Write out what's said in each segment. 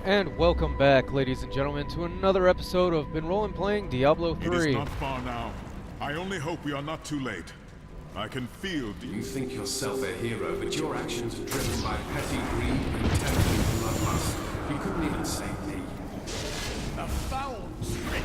And welcome back, ladies and gentlemen, to another episode of Been Rollin' playing Diablo 3. It is not far now. I only hope we are not too late. I can feel You think yourself a hero, but your actions are driven by petty greed and tempting bloodlust. You couldn't even save me. A foul trick.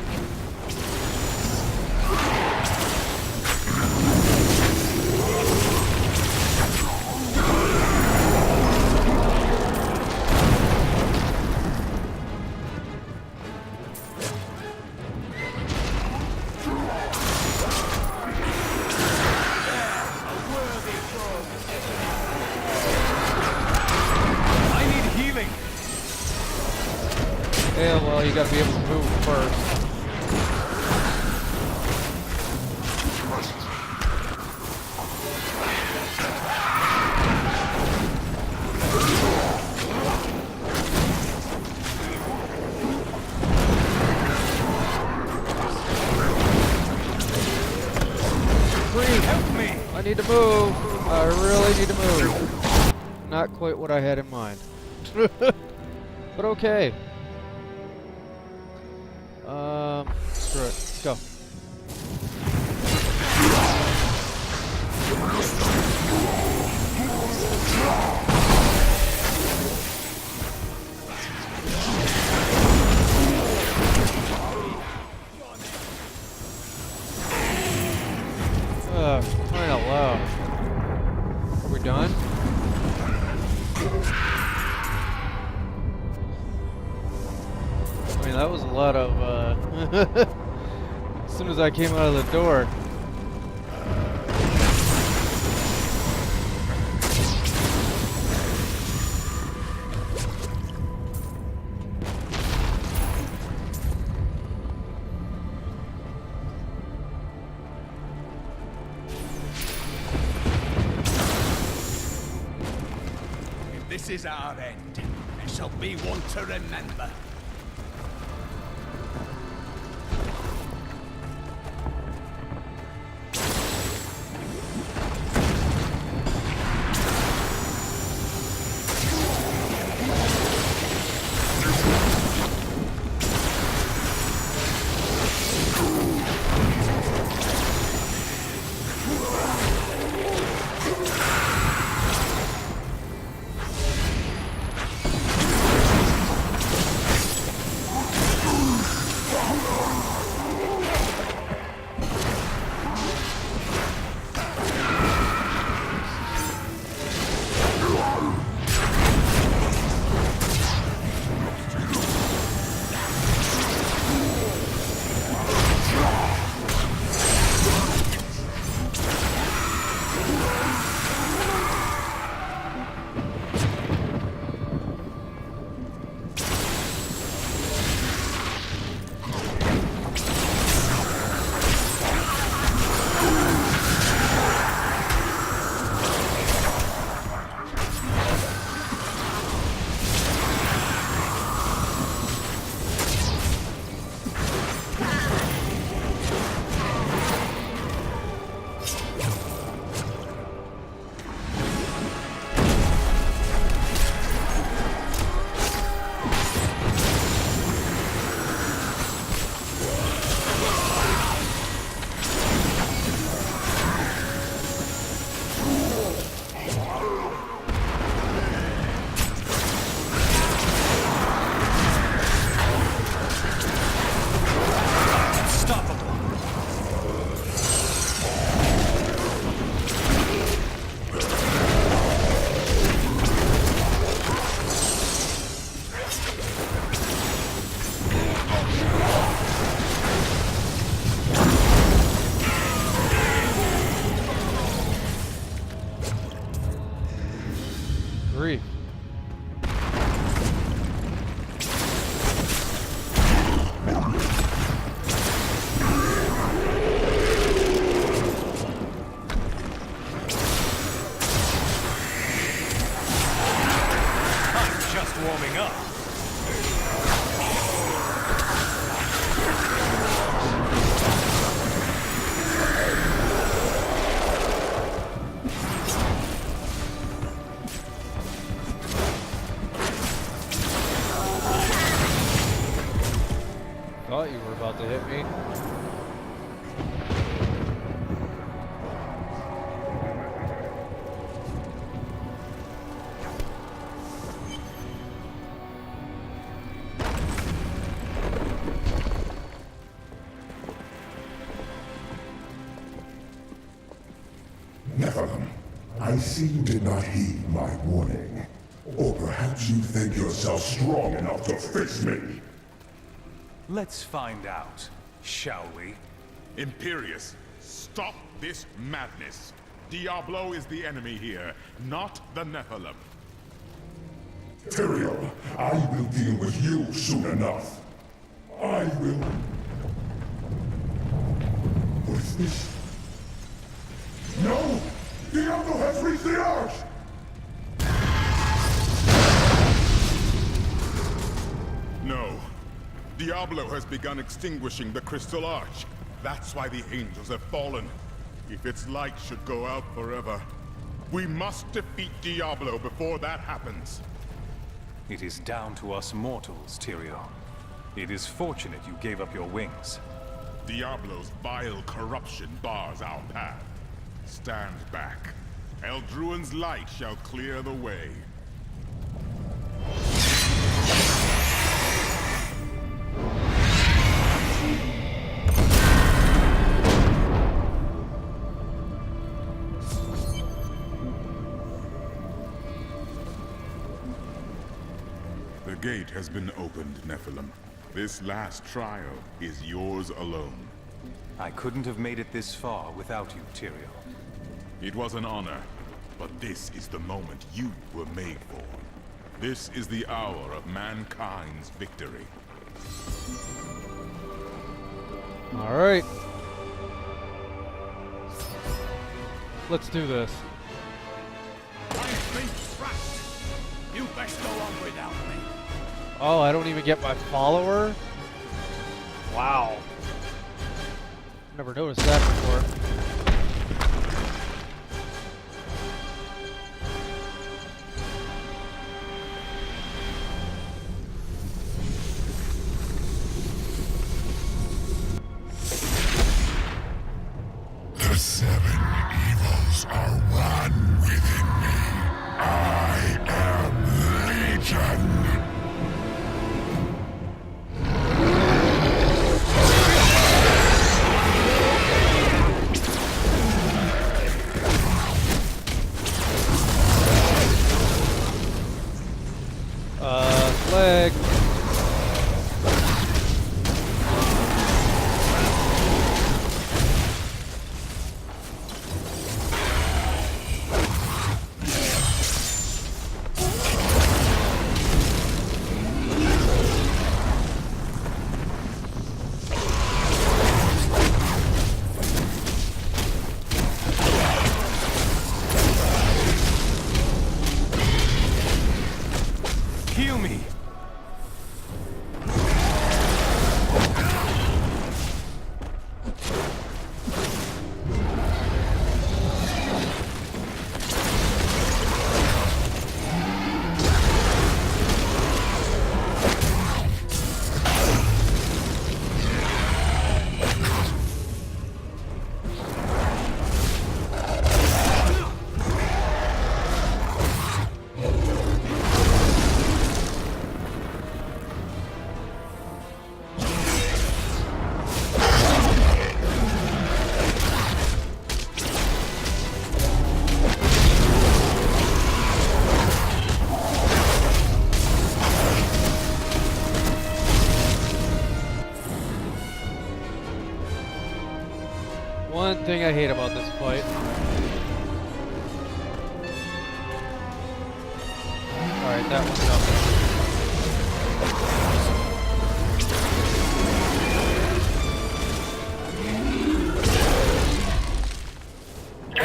Yeah, well, you gotta be able to move first. Please, help me! I need to move. I really need to move. Not quite what I had in mind. But okay. Screw it. Let's go. Crying out loud. Are we done? I mean, that was a lot of, as soon as I came out of the door. If this is our end, it shall be one to remember. Grief. I'm just warming up. thought you were about to hit me. Nephilim, I see you did not heed my warning. Or perhaps you think yourself strong enough to face me. Let's find out, shall we? Imperius, stop this madness. Diablo is the enemy here, not the Nephilim. Tyrael, I will deal with you soon enough. I will... What is this? No! Diablo has reached the Arch! No. Diablo has begun extinguishing the Crystal Arch. That's why the angels have fallen. If its light should go out forever, we must defeat Diablo before that happens. It is down to us mortals, Tyrael. It is fortunate you gave up your wings. Diablo's vile corruption bars our path. Stand back. Eldruin's light shall clear the way. The gate has been opened, Nephilim. This last trial is yours alone. I couldn't have made it this far without you, Tyrael. It was an honor, but this is the moment you were made for. This is the hour of mankind's victory. All right. Let's do this. I've been trapped. You best go on without me. Oh, I don't even get my follower? Wow. Never noticed that before. The seven evils are one within me. I am Legion. Leg. Heal me! One thing I hate about this fight. Alright, that one's up.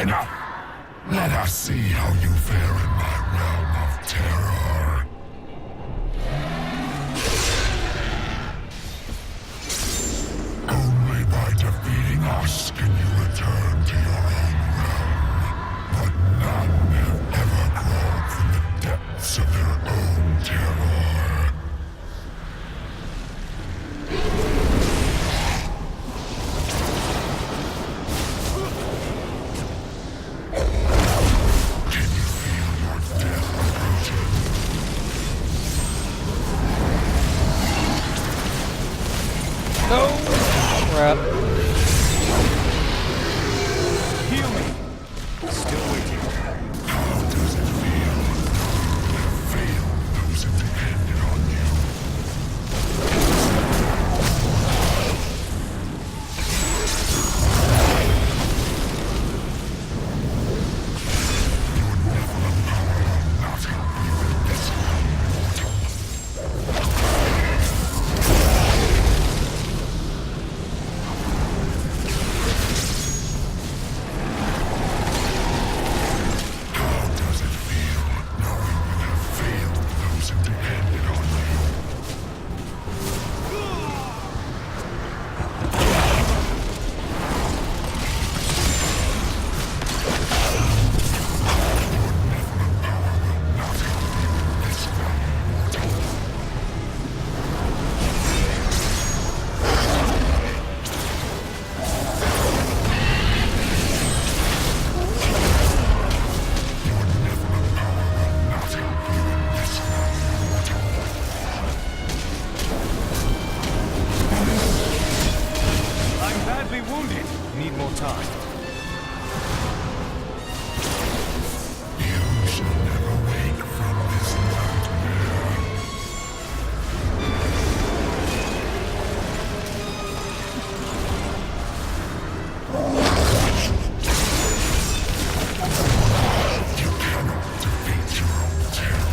Enough! Let us see how you fare in my realm of terror. Only by defeating us can you return to your own realm. But none have ever crawled from the depths of their own No! Crap. Heal me! Still waiting. Need more time. You shall never wake from this nightmare. You cannot defeat your own terror.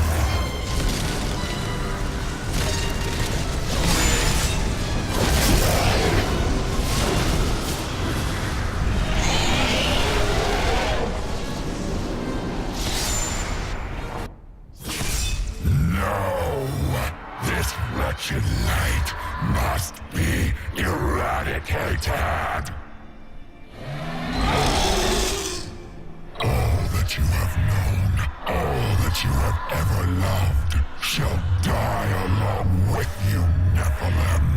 This wretched light must be eradicated. All that you have known, all that you have ever loved, shall die along with you, Nephilim.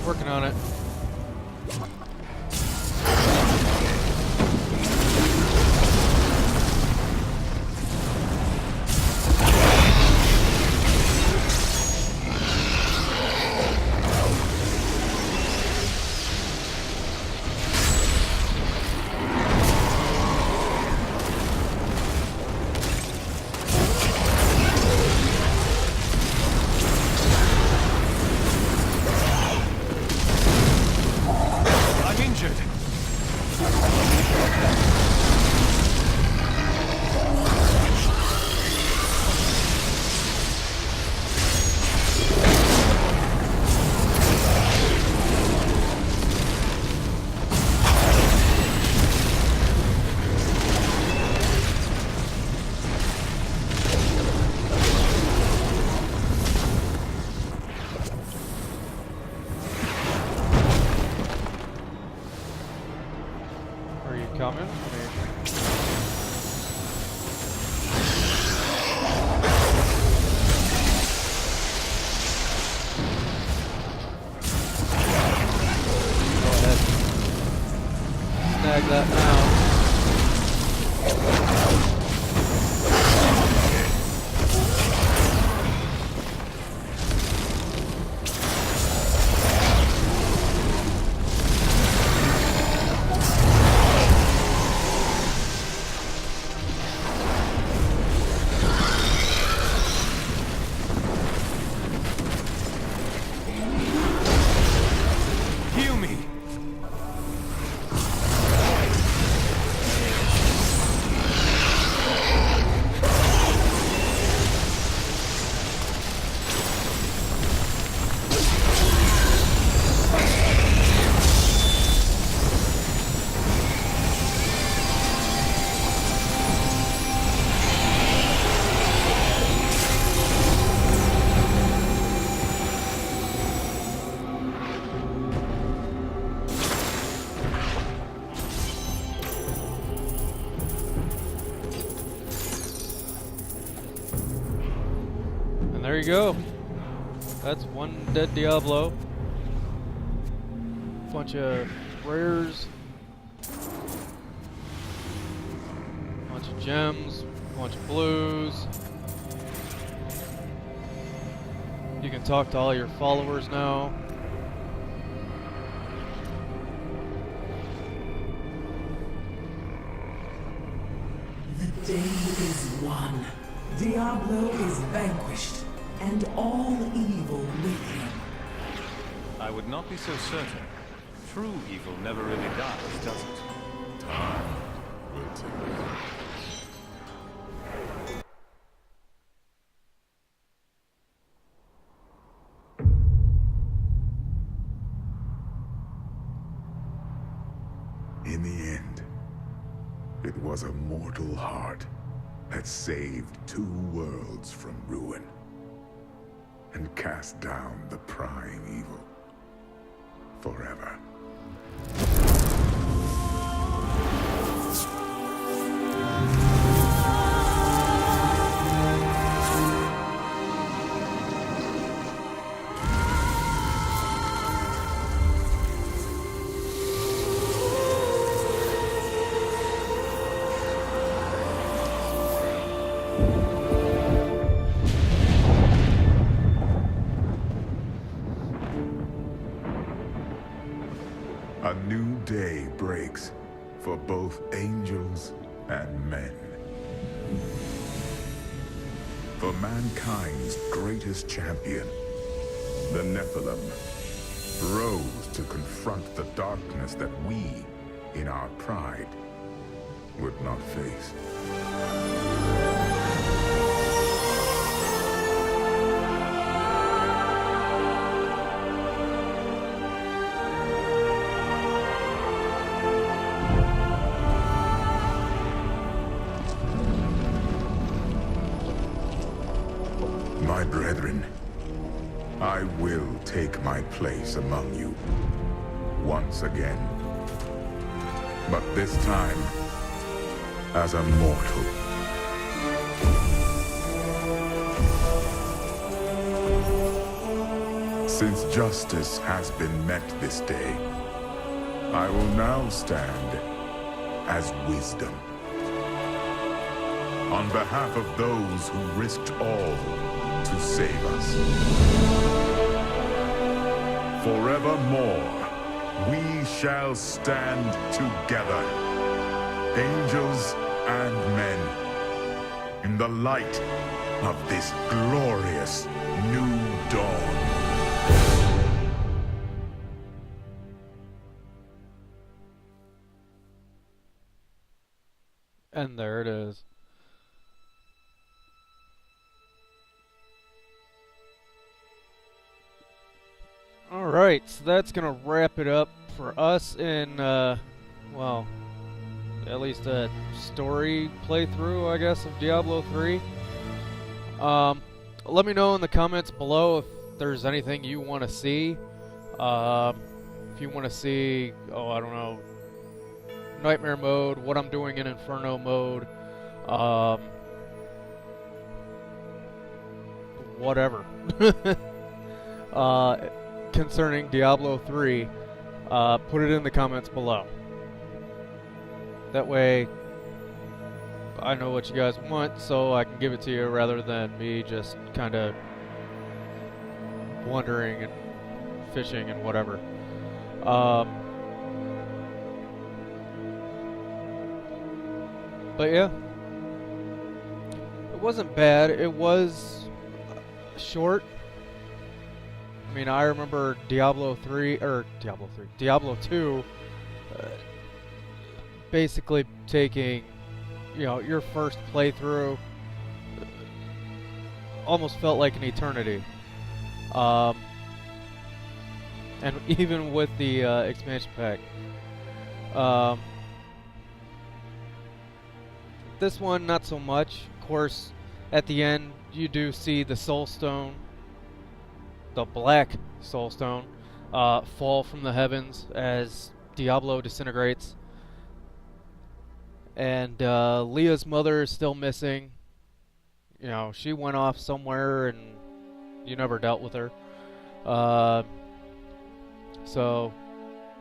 Working on it. Coming? Go ahead. Snag that now. there you go. That's one dead Diablo. Bunch of rares. Bunch of gems. Bunch of blues. You can talk to all your followers now. The day is won. Diablo is vanquished, and all evil with him. I would not be so certain. True evil never really dies, does it? Time will tell. In the end, it was a mortal heart that saved 2 worlds from ruin and cast down the prime evil forever. A new day breaks for both angels and men. For mankind's greatest champion, the Nephilim, rose to confront the darkness that we, in our pride, would not face. My brethren, I will take my place among you once again. But this time, as a mortal. Since justice has been met this day, I will now stand as wisdom. On behalf of those who risked all to save us. Forevermore, we shall stand together, angels and men, in the light of this glorious new dawn. And there it is. Alright, so that's gonna wrap it up for us in, well, at least a story playthrough, I guess, of Diablo 3. Let me know in the comments below if there's anything you want to see. If you want to see, oh, I don't know, Nightmare mode, what I'm doing in Inferno mode, whatever. Concerning Diablo 3, put it in the comments below. That way, I know what you guys want, so I can give it to you rather than me just kind of wondering and fishing and whatever. But yeah, it wasn't bad. It was short. I mean, I remember Diablo 2, basically taking, you know, your first playthrough, almost felt like an eternity. And even with the expansion pack. This one, not so much. Of course, at the end, you do see the Soul Stone, the Black Soul Stone, fall from the heavens as Diablo disintegrates. And Leah's mother is still missing. You know, she went off somewhere and You never dealt with her. Uh, so,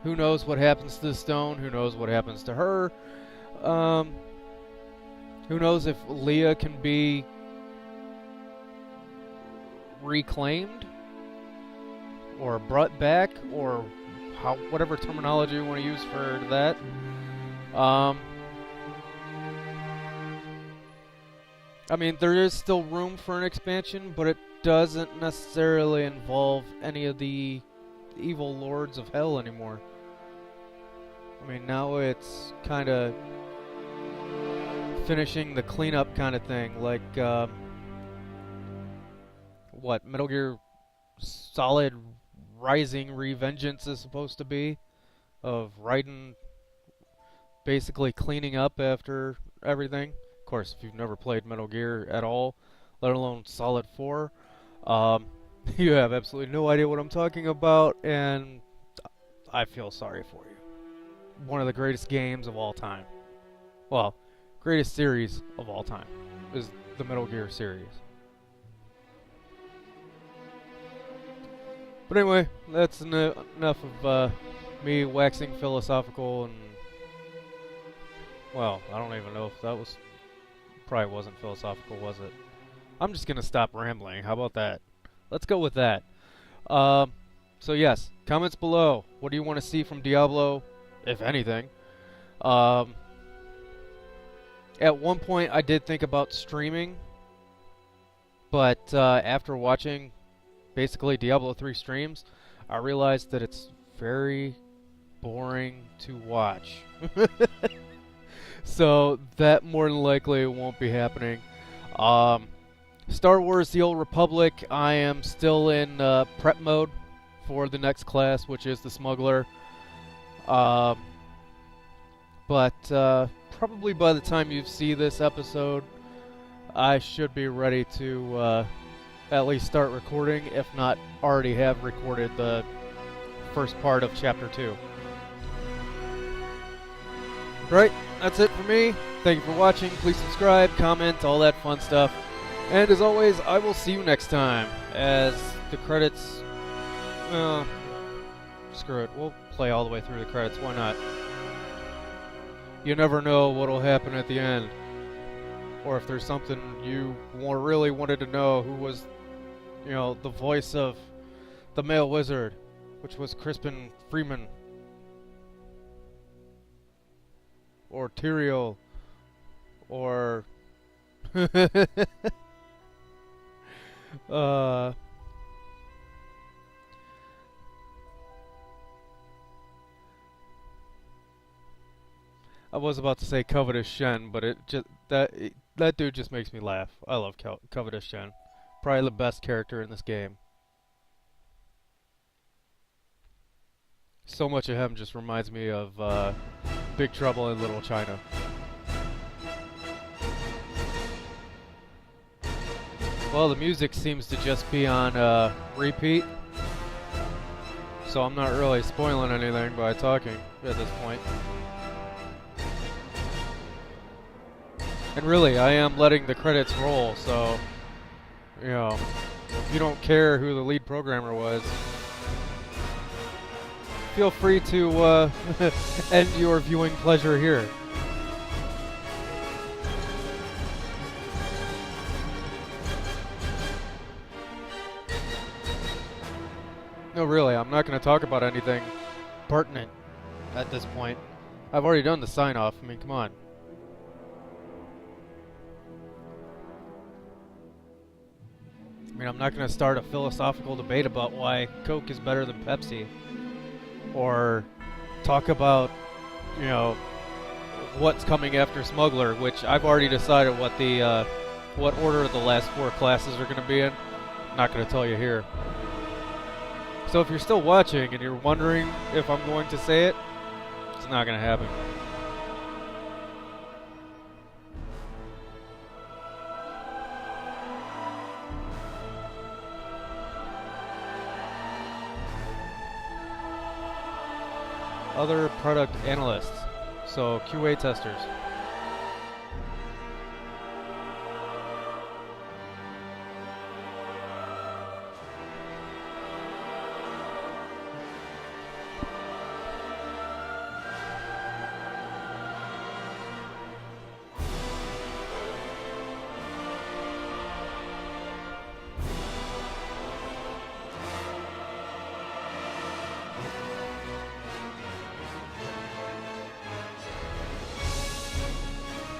who knows what happens to the stone? Who knows what happens to her? Who knows if Leah can be reclaimed or brought back, or whatever terminology you want to use for that. I mean, there is still room for an expansion, but it doesn't necessarily involve any of the evil lords of hell anymore. I mean, now it's kind of finishing the cleanup kind of thing, like what Metal Gear Solid Rising Revengeance is supposed to be, of Raiden basically cleaning up after everything. Of course, if you've never played Metal Gear at all, let alone Solid 4, you have absolutely no idea what I'm talking about, and I feel sorry for you. One of the greatest games of all time. Well, greatest series of all time is the Metal Gear series. But anyway, that's enough of me waxing philosophical and... Well, I don't even know if that was... Probably wasn't philosophical, was it? I'm just gonna stop rambling. How about that? Let's go with that. So yes, comments below. What do you want to see from Diablo, if anything? At one point, I did think about streaming, but after watching basically Diablo 3 streams, I realized that it's very boring to watch. So that more than likely won't be happening. Star Wars The Old Republic, I am still in prep mode for the next class, which is the Smuggler. But probably by the time you see this episode, I should be ready to at least start recording, if not already have recorded the first part of Chapter 2. Right, that's it for me. Thank you for watching. Please subscribe, comment, all that fun stuff. And as always, I will see you next time as the credits... screw it. We'll play all the way through the credits. Why not? You never know what will happen at the end. Or if there's something you really wanted to know, who was, the voice of the male wizard, which was Crispin Freeman. Or Tyrael. Or... I was about to say Covetous Shen, but that dude just makes me laugh. I love Covetous Shen. Probably the best character in this game. So much of him just reminds me of Big Trouble in Little China. Well, the music seems to just be on repeat, so I'm not really spoiling anything by talking at this point. And really, I am letting the credits roll, so, if you don't care who the lead programmer was, feel free to end your viewing pleasure here. No, really, I'm not going to talk about anything pertinent at this point. I've already done the sign-off. I mean, come on. I mean, I'm not going to start a philosophical debate about why Coke is better than Pepsi. Or talk about, what's coming after Smuggler, which I've already decided what order the last 4 classes are going to be in. I'm not going to tell you here. So if you're still watching and you're wondering if I'm going to say it, it's not going to happen. Other product analysts, so QA testers.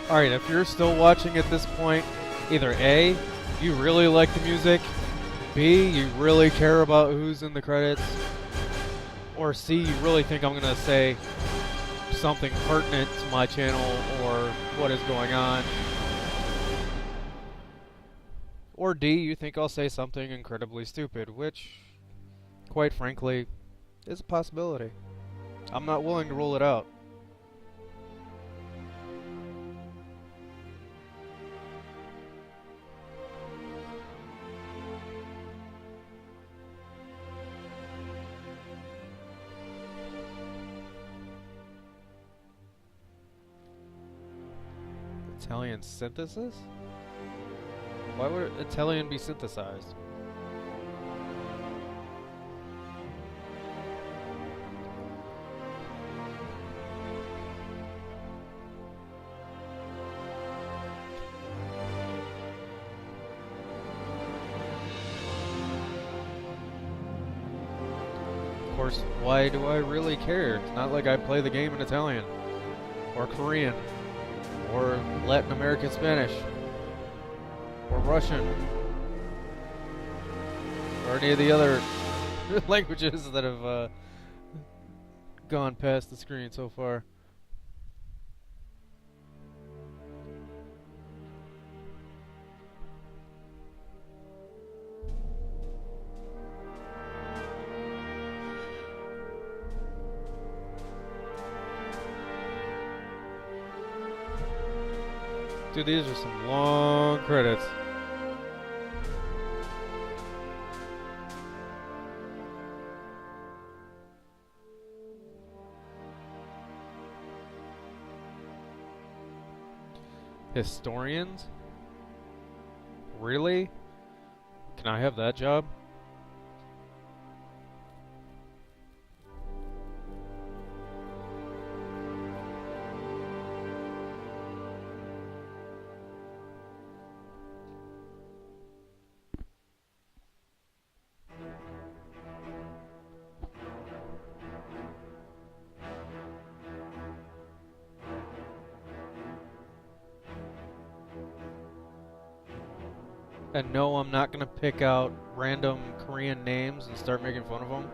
Alright, if you're still watching at this point, either A, you really like the music, B, you really care about who's in the credits, or C, you really think I'm gonna say something pertinent to my channel or what is going on. Or D, you think I'll say something incredibly stupid, which, quite frankly, is a possibility. I'm not willing to rule it out. Italian synthesis? Why would Italian be synthesized? Of course, why do I really care? It's not like I play the game in Italian, or Korean, or Latin American Spanish, or Russian, or any of the other languages that have gone past the screen so far. Dude, these are some long credits. Historians? Really? Can I have that job? And no, I'm not gonna pick out random Korean names and start making fun of them.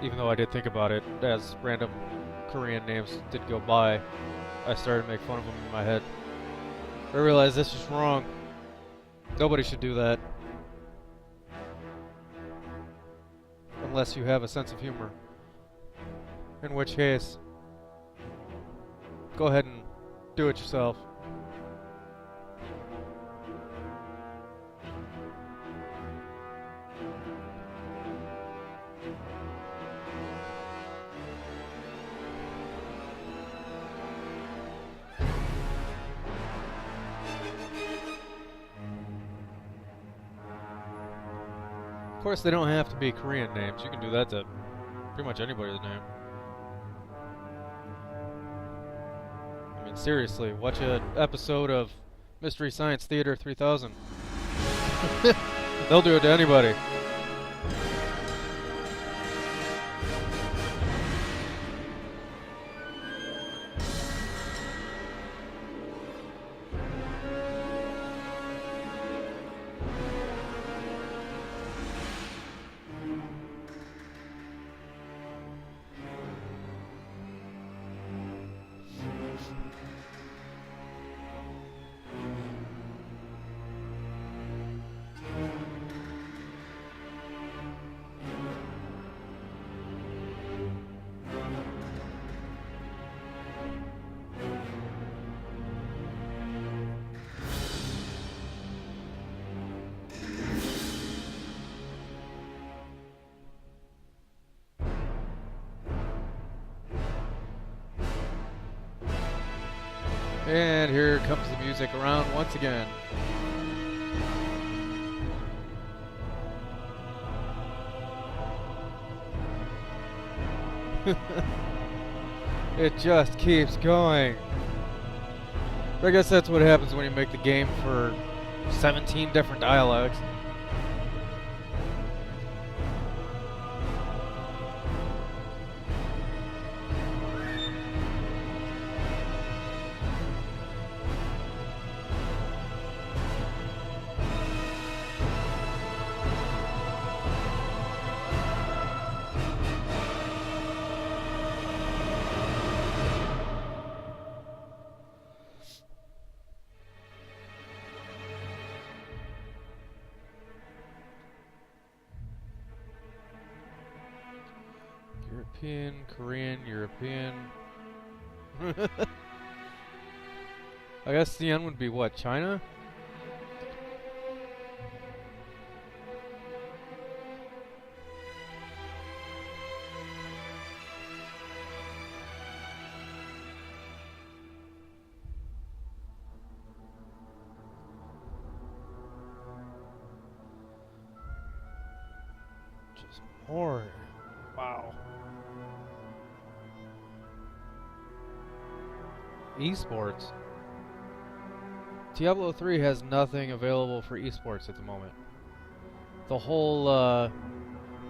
Even though I did think about it, as random Korean names did go by, I started to make fun of them in my head. I realized this is wrong. Nobody should do that. Unless you have a sense of humor. In which case, go ahead and do it yourself. Of course, they don't have to be Korean names. You can do that to pretty much anybody's name. I mean, seriously, watch an episode of Mystery Science Theater 3000. They'll do it to anybody. And here comes the music around once again. It just keeps going. I guess that's what happens when you make the game for 17 different dialogues. European, Korean, European. I guess the end would be what, China? Just more. Wow. Esports. Diablo 3 has nothing available for esports at the moment. The whole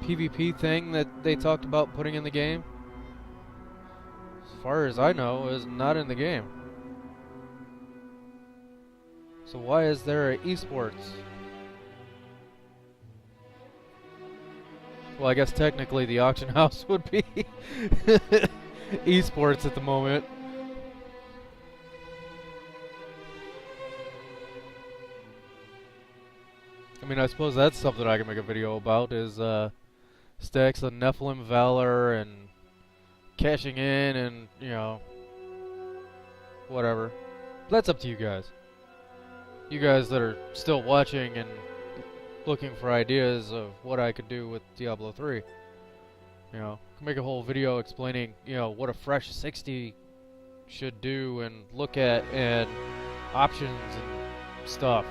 PvP thing that they talked about putting in the game, as far as I know, is not in the game. So why is there a esports? Well, I guess technically the auction house would be esports at the moment. I mean, I suppose that's something I can make a video about, is stacks of Nephilim Valor and cashing in and, you know, whatever. That's up to you guys. You guys that are still watching and looking for ideas of what I could do with Diablo 3. You know, I can make a whole video explaining, you know, what a fresh 60 should do and look at and options and stuff.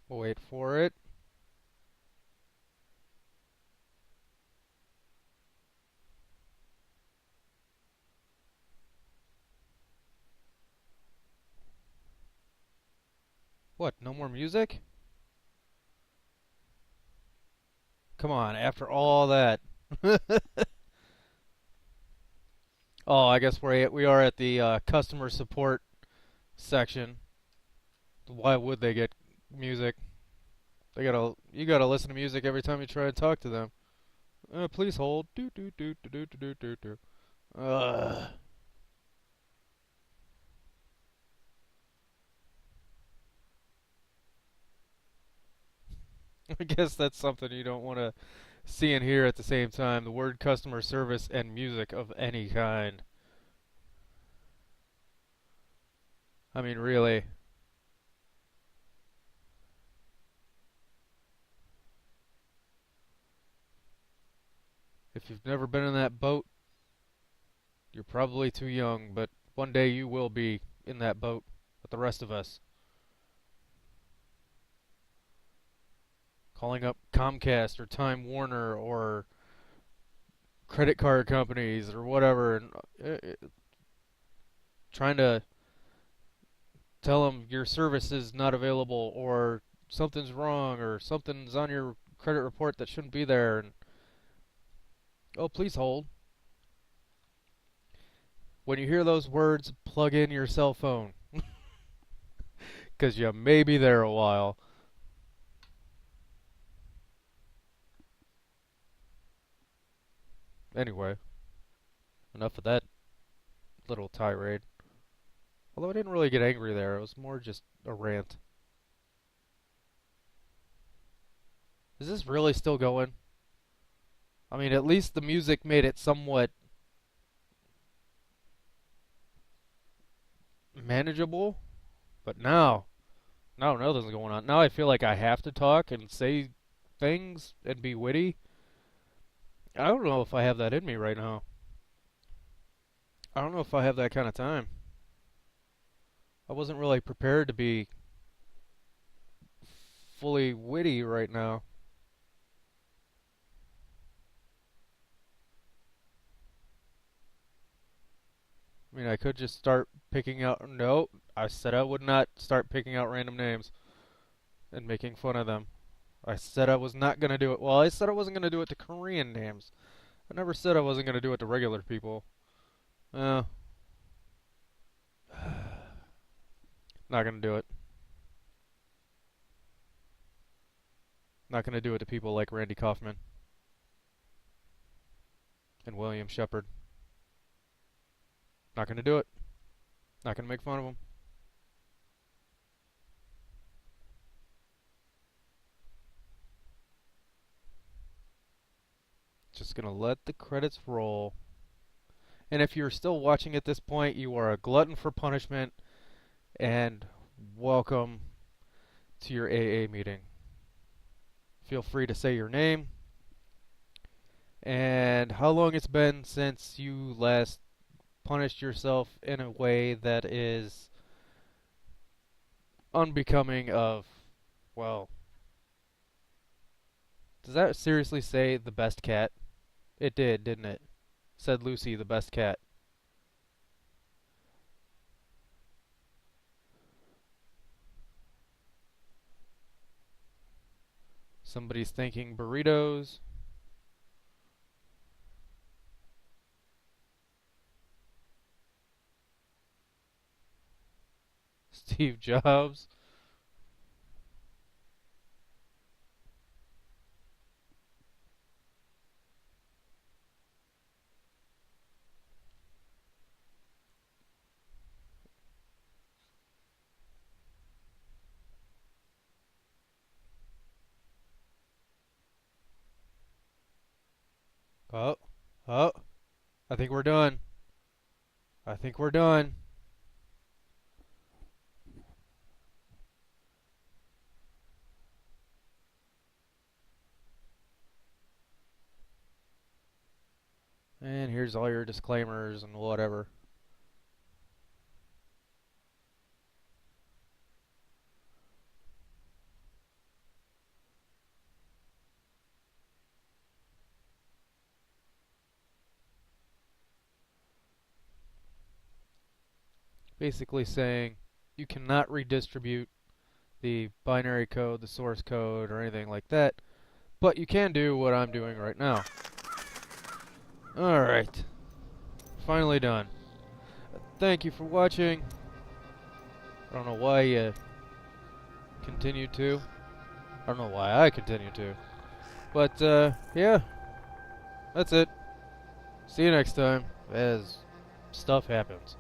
We'll wait for it. What, no more music? Come on, after all that. Oh, I guess we are at the customer support section. Why would they get music? You gotta listen to music every time you try and talk to them. Please hold. Do do do do do do do do. Ugh. I guess that's something you don't want to see and hear at the same time. The word customer service and music of any kind. I mean, really. If you've never been in that boat, you're probably too young, but one day you will be in that boat with the rest of us. Calling up Comcast or Time Warner or credit card companies or whatever, and trying to tell them your service is not available or something's wrong or something's on your credit report that shouldn't be there, and oh, please hold. When you hear those words, plug in your cell phone, because you may be there a while. Anyway, enough of that little tirade. Although I didn't really get angry there, it was more just a rant. Is this really still going? I mean, at least the music made it somewhat manageable. But now nothing's going on. Now I feel like I have to talk and say things and be witty. I don't know if I have that in me right now. I don't know if I have that kind of time. I wasn't really prepared to be fully witty right now. I mean, I could just start picking out... No, I said I would not start picking out random names and making fun of them. I said I was not going to do it. Well, I said I wasn't going to do it to Korean names. I never said I wasn't gonna do it to regular people. Uh, not gonna do it. Not gonna do it to people like Randy Kaufman and William Shepard. Not gonna do it. Not gonna make fun of them. Just gonna let the credits roll. And if you're still watching at this point, you are a glutton for punishment, and welcome to your AA meeting. Feel free to say your name and how long it's been since you last punished yourself in a way that is unbecoming of, well, does that seriously say the best cat? It did, didn't it? Said Lucy, the best cat. Somebody's thinking burritos. Steve Jobs. Oh, oh, I think we're done. I think we're done. And here's all your disclaimers and whatever. Basically saying you cannot redistribute the binary code, the source code, or anything like that, but you can do what I'm doing right now. Alright. Finally done. Thank you for watching. I don't know why you continue to. I don't know why I continue to. But, yeah. That's it. See you next time, as stuff happens.